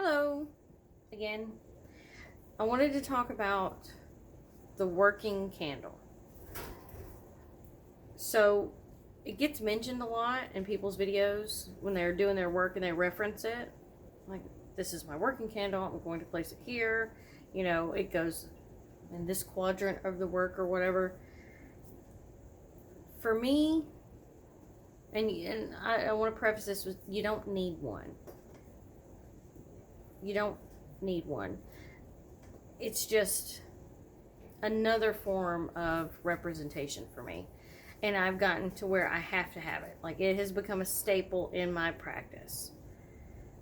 Hello again. I wanted to talk about the working candle. So it gets mentioned a lot in people's videos when they're doing their work and they reference it. Like, this is my working candle, I'm going to place it here. You know, it goes in this quadrant of the work or whatever. For me, and I want to preface this with, you don't need one. You don't need one. It's just another form of representation for me. And I've gotten to where I have to have it. Like, it has become a staple in my practice.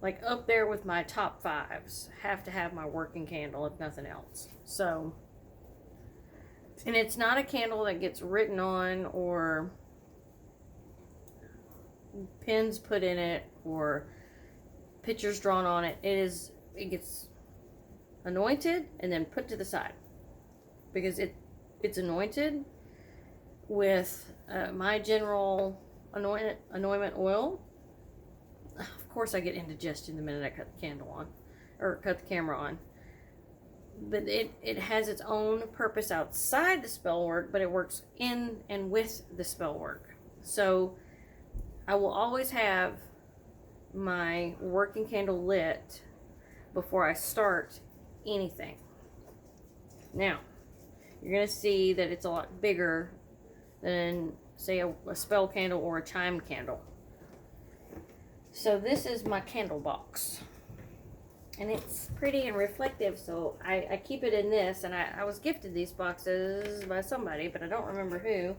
Like, up there with my top fives. Have to have my working candle, if nothing else. So, and it's not a candle that gets written on or pins put in it or pictures drawn on it. It gets anointed and then put to the side, because it's anointed with my general anointment oil. Of course, I get indigestion the minute I cut the candle on, or cut the camera on. But it has its own purpose outside the spell work, but it works in and with the spell work. So I will always have my working candle lit before I start anything. Now, you're going to see that it's a lot bigger than, say, a spell candle or a chime candle. So this is my candle box. And it's pretty and reflective, so I keep it in this. And I was gifted these boxes by somebody, but I don't remember who.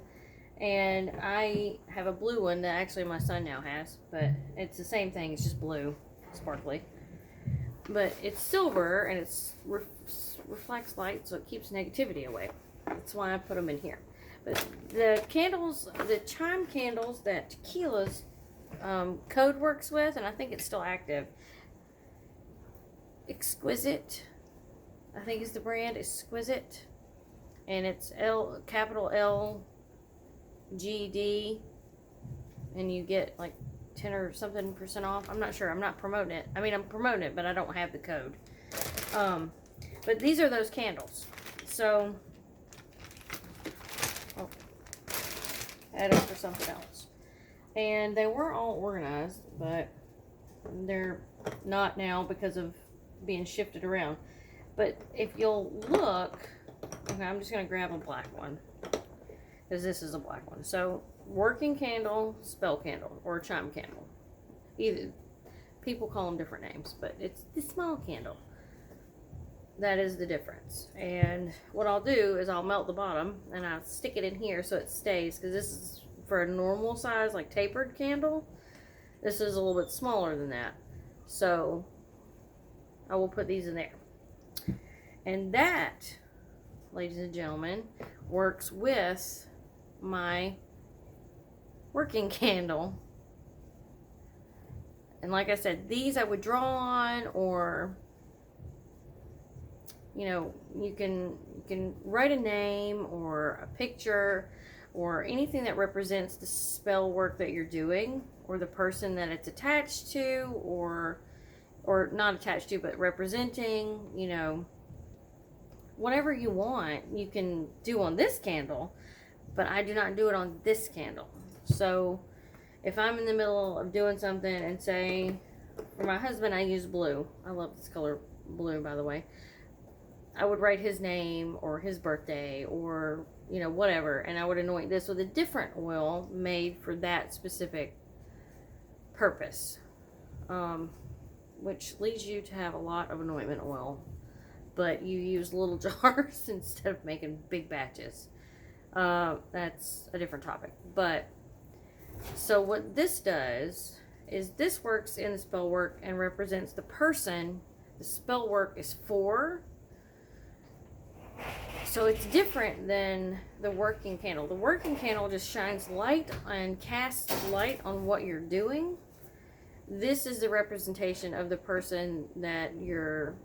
And I have a blue one that actually my son now has, but it's the same thing, it's just blue, sparkly. But it's silver, and it reflects light, so it keeps negativity away. That's why I put them in here. But the candles, the chime candles that Tequila's code works with, and I think it's still active. Exquisite, I think is the brand, Exquisite. And it's capital L GD, and you get like 10 or something % off. I'm not sure. I'm not promoting it. I mean, I'm promoting it, but I don't have the code. But these are those candles. So, add up for something else. And they were all organized, but they're not now because of being shifted around. But if you'll look, okay, I'm just going to grab a black one, because this is a black one. So, working candle, spell candle, or chime candle. Either, people call them different names, but it's the small candle. That is the difference. And what I'll do is I'll melt the bottom, and I'll stick it in here so it stays, because this is for a normal size, like tapered candle. This is a little bit smaller than that. So, I will put these in there. And that, ladies and gentlemen, works with my working candle. And like I said, these I would draw on, or you know, you can write a name or a picture or anything that represents the spell work that you're doing, or the person that it's attached to, or not attached to, but representing, you know, whatever you want, you can do on this candle. But I do not do it on this candle. So, if I'm in the middle of doing something, and say, for my husband, I use blue. I love this color, blue, by the way. I would write his name, or his birthday, or, you know, whatever. And I would anoint this with a different oil made for that specific purpose. Which leads you to have a lot of anointment oil. But you use little jars instead of making big batches. That's a different topic. But so what this does is this works in the spell work and represents the person the spell work is for. So it's different than the working candle. The working candle just shines light and casts light on what you're doing. This is the representation of the person that you're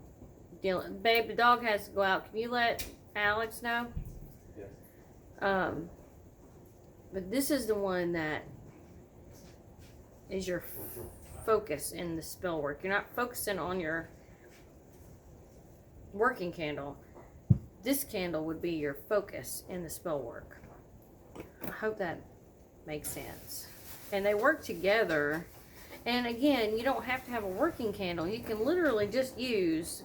dealing. Babe, the dog has to go out. Can you let Alex know? Yes. But this is the one that is your focus in the spell work. You're not focusing on your working candle, this candle would be your focus in the spell work. I hope that makes sense. And they work together. And again, you don't have to have a working candle. You can literally just use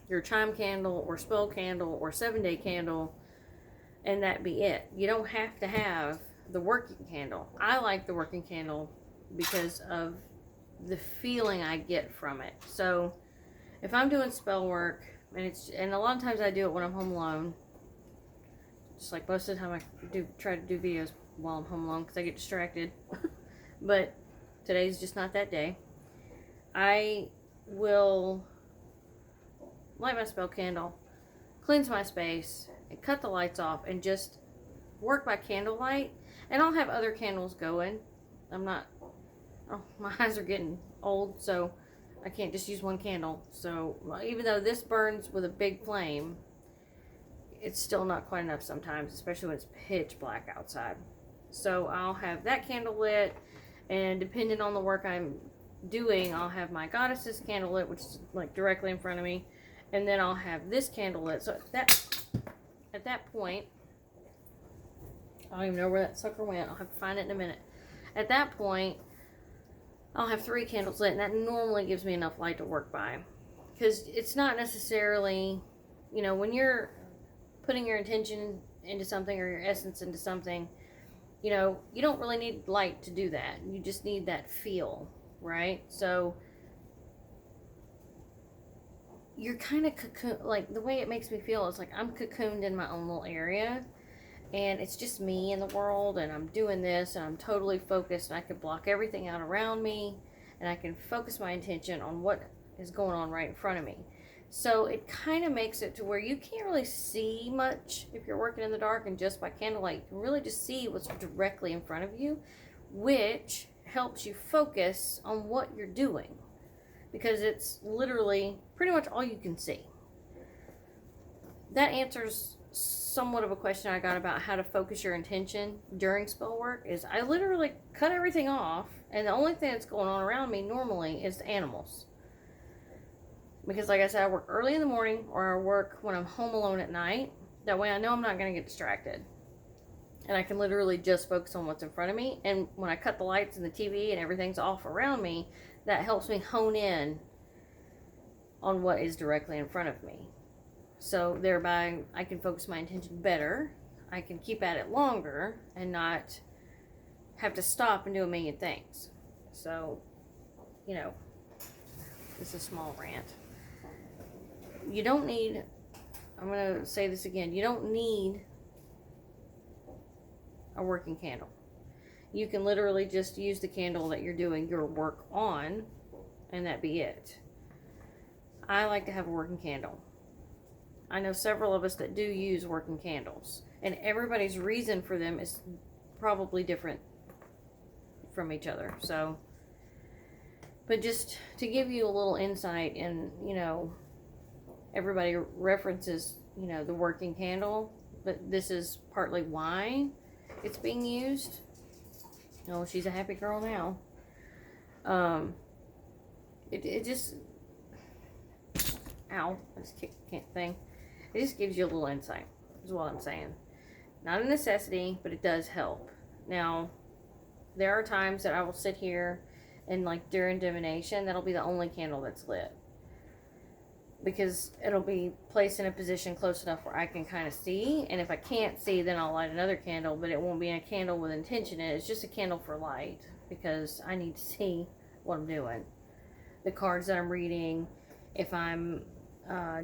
your chime candle or spell candle or 7-day candle, and that be it. You don't have to have the working candle. I like the working candle because of the feeling I get from it. So if I'm doing spell work, and a lot of times I do it when I'm home alone, just like most of the time I try to do videos while I'm home alone because I get distracted. But today's just not that day. I will light my spell candle, cleanse my space, and cut the lights off, and just work by candlelight. And I'll have other candles going. My eyes are getting old, so I can't just use one candle. So even though this burns with a big flame, it's still not quite enough sometimes, especially when it's pitch black outside. So I'll have that candle lit, and depending on the work I'm doing, I'll have my goddess's candle lit, which is like directly in front of me, and then I'll have this candle lit. So at that point, I don't even know where that sucker went. I'll have to find it in a minute. At that point, I'll have 3 candles lit, and that normally gives me enough light to work by. Because it's not necessarily, when you're putting your intention into something or your essence into something, you don't really need light to do that. You just need that feel, right? So you're kind of cocoon, like the way it makes me feel is like I'm cocooned in my own little area, and it's just me in the world, and I'm doing this, and I'm totally focused, and I can block everything out around me, and I can focus my intention on what is going on right in front of me. So it kind of makes it to where you can't really see much if you're working in the dark, and just by candlelight, you can really just see what's directly in front of you, which helps you focus on what you're doing, because it's literally pretty much all you can see. That answers somewhat of a question I got about how to focus your intention during spell work. Is I literally cut everything off, and the only thing that's going on around me normally is the animals. Because like I said, I work early in the morning, or I work when I'm home alone at night. That way I know I'm not going to get distracted. And I can literally just focus on what's in front of me. And when I cut the lights and the TV and everything's off around me, that helps me hone in on what is directly in front of me. So thereby I can focus my intention better. I can keep at it longer and not have to stop and do a million things. So, this is a small rant. You don't need, I'm going to say this again, you don't need a working candle. You can literally just use the candle that you're doing your work on, and that be it. I like to have a working candle. I know several of us that do use working candles, and everybody's reason for them is probably different from each other. So, but just to give you a little insight, and everybody references the working candle, but this is partly why it's being used. Oh, she's a happy girl now. It just, ow, I just kicked the thing. It just gives you a little insight, is what I'm saying. Not a necessity, but it does help. Now, there are times that I will sit here and like during divination, that'll be the only candle that's lit. Because it'll be placed in a position close enough where I can kind of see. And if I can't see, then I'll light another candle, but it won't be a candle with intention in it. It's just a candle for light, because I need to see what I'm doing. The cards that I'm reading, if I'm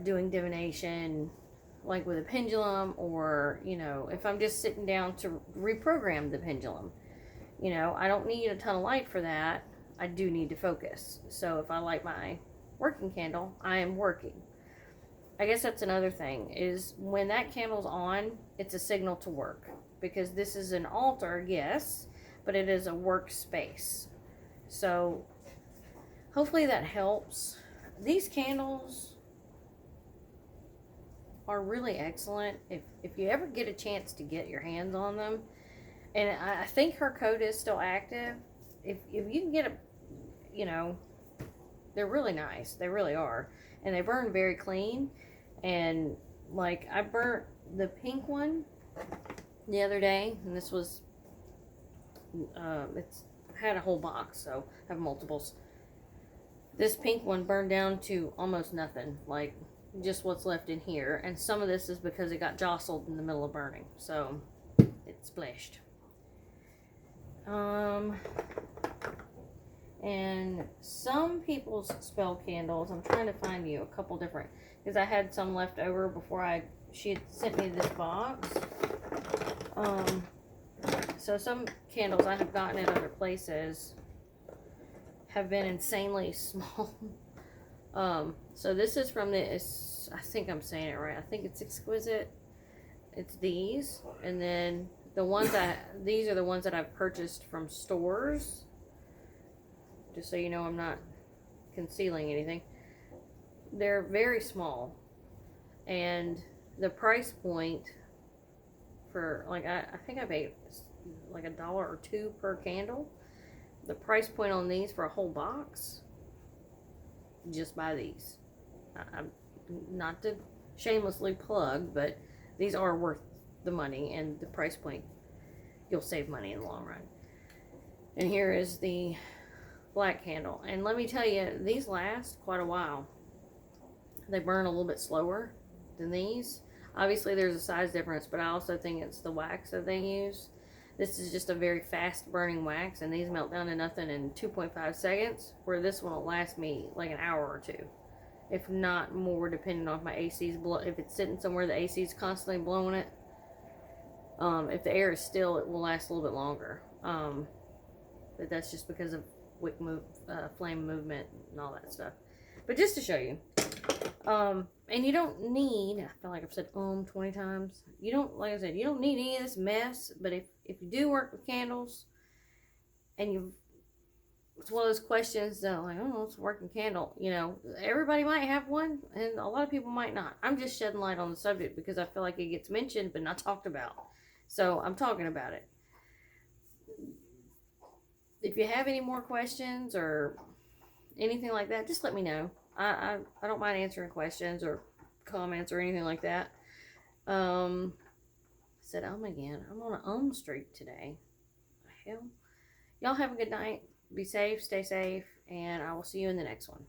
doing divination, like with a pendulum, or, if I'm just sitting down to reprogram the pendulum. I don't need a ton of light for that. I do need to focus. So if I light my working candle, I am working. I guess that's another thing, is when that candle's on, it's a signal to work, because this is an altar, yes, but it is a workspace. So hopefully that helps. These candles are really excellent if you ever get a chance to get your hands on them. And I think her code is still active. If you can get they're really nice. They really are. And they burn very clean. And like I burnt the pink one the other day, and this was it's had a whole box, so I have multiples. This pink one burned down to almost nothing, like just what's left in here. And some of this is because it got jostled in the middle of burning, so it splashed. And some people's spell candles, I'm trying to find you a couple different, because I had some left over before she had sent me this box. So some candles I have gotten at other places have been insanely small. So this is from this, I think I'm saying it right, I think it's Exquisite. It's these, and then the ones these are the ones that I've purchased from stores, just so you know I'm not concealing anything. They're very small, and the price point for, like, I think I paid like $1 or $2 per candle. The price point on these for a whole box, just buy these. I'm not to shamelessly plug, but these are worth the money, and the price point, you'll save money in the long run. And here is the black candle, and let me tell you, these last quite a while. They burn a little bit slower than these. Obviously there's a size difference, but I also think it's the wax that they use. This is just a very fast burning wax, and these melt down to nothing in 2.5 seconds, where this one will last me like an hour or two, if not more, depending on if my AC's if it's sitting somewhere the AC's constantly blowing it. If the air is still, it will last a little bit longer. But that's just because of wick flame movement and all that stuff. But just to show you, and you don't need, I feel like I've said 20 times. You don't, like I said, you don't need any of this mess. But if you do work with candles, and it's one of those questions that, like, oh, it's a working candle. You know, everybody might have one, and a lot of people might not. I'm just shedding light on the subject because I feel like it gets mentioned but not talked about. So I'm talking about it. If you have any more questions or anything like that, just let me know. I don't mind answering questions or comments or anything like that. I said again. I'm on a streak today. Hell. Y'all have a good night. Be safe, stay safe, and I will see you in the next one.